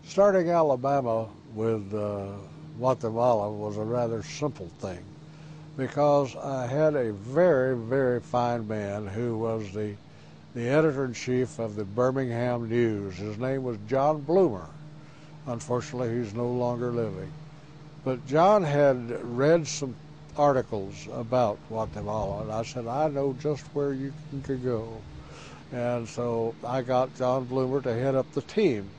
Starting Alabama with Guatemala was a rather simple thing because I had a very, very fine man who was the editor-in-chief of the Birmingham News. His name was John Bloomer. Unfortunately, he's no longer living. But John had read some articles about Guatemala, and I said, I know just where you can go. And so I got John Bloomer to head up the team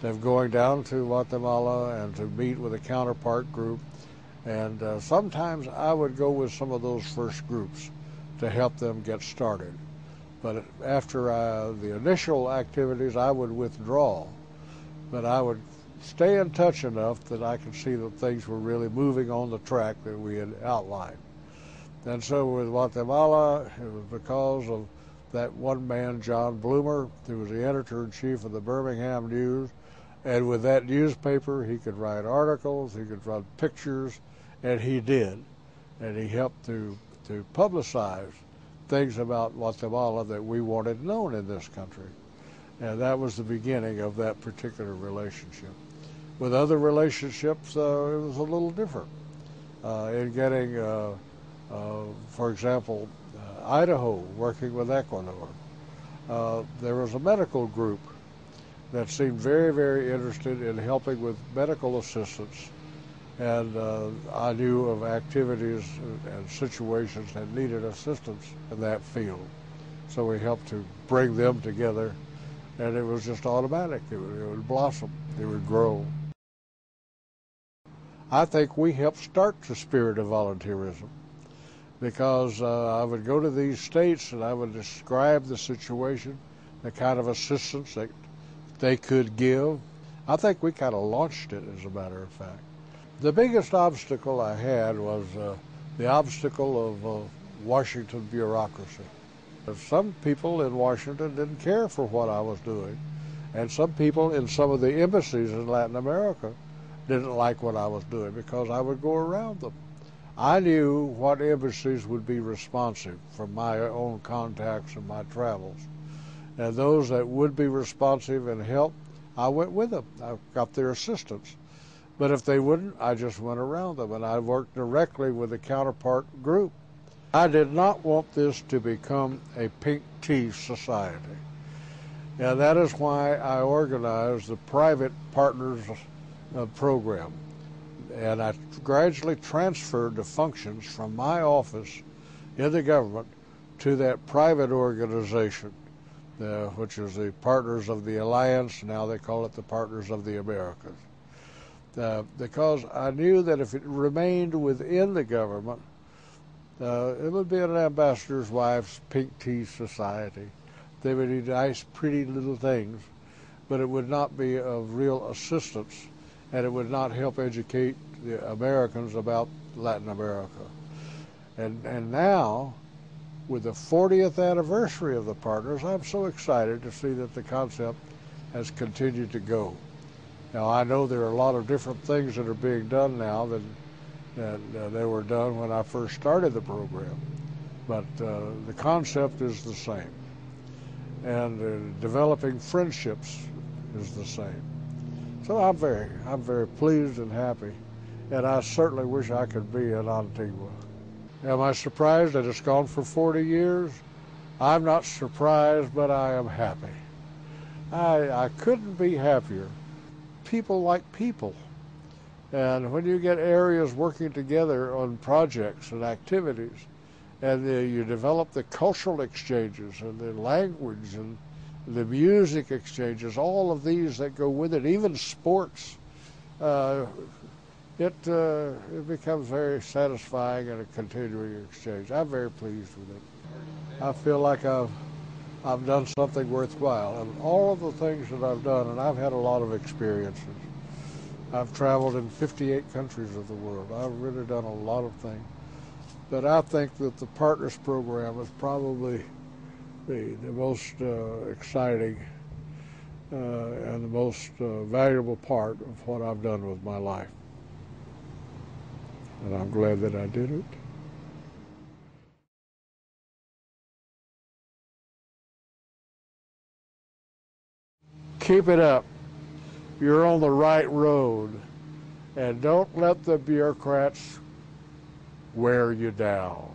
of going down to Guatemala and to meet with a counterpart group. And sometimes I would go with some of those first groups to help them get started. But after the initial activities, I would withdraw. But I would stay in touch enough that I could see that things were really moving on the track that we had outlined. And so with Guatemala, it was because of that one man, John Bloomer, who was the editor-in-chief of the Birmingham News. And with that newspaper, he could write articles, he could run pictures, and he did. And he helped to publicize things about Guatemala that we wanted known in this country. And that was the beginning of that particular relationship. With other relationships, it was a little different. In getting, for example, Idaho, working with Ecuador, there was a medical group that seemed very, very interested in helping with medical assistance. And I knew of activities and situations that needed assistance in that field. So we helped to bring them together, and it was just automatic. It would blossom, it would grow. I think we helped start the spirit of volunteerism because I would go to these states and I would describe the situation, the kind of assistance that they could give. I think we kind of launched it, as a matter of fact. The biggest obstacle I had was the obstacle of Washington bureaucracy. Some people in Washington didn't care for what I was doing, and some people in some of the embassies in Latin America didn't like what I was doing because I would go around them. I knew what embassies would be responsive from my own contacts and my travels. And those that would be responsive and help, I went with them. I got their assistance. But if they wouldn't, I just went around them, and I worked directly with the counterpart group. I did not want this to become a pink tea society. And that is why I organized the private partners program. And I gradually transferred the functions from my office in the government to that private organization, which is the Partners of the Alliance. Now they call it the Partners of the Americas. Because I knew that if it remained within the government, it would be an ambassador's wife's pink tea society. They would do nice, pretty little things, but it would not be of real assistance, and it would not help educate the Americans about Latin America. And now, with the 40th anniversary of the Partners, I'm so excited to see that the concept has continued to go. Now, I know there are a lot of different things that are being done now than they were done when I first started the program, but the concept is the same, and developing friendships is the same. So I'm very pleased and happy, and I certainly wish I could be in Antigua. Am I surprised that it's gone for 40 years? I'm not surprised, but I am happy. I couldn't be happier. People like people. And when you get areas working together on projects and activities, and you develop the cultural exchanges and the language and the music exchanges, all of these that go with it, even sports, it becomes very satisfying and a continuing exchange. I'm very pleased with it. I feel like I've done something worthwhile, and all of the things that I've done, and I've had a lot of experiences. I've traveled in 58 countries of the world. I've really done a lot of things. But I think that the Partners program is probably the most exciting and the most valuable part of what I've done with my life. And I'm glad that I did it. Keep it up. you're on the right road. And don't let the bureaucrats wear you down.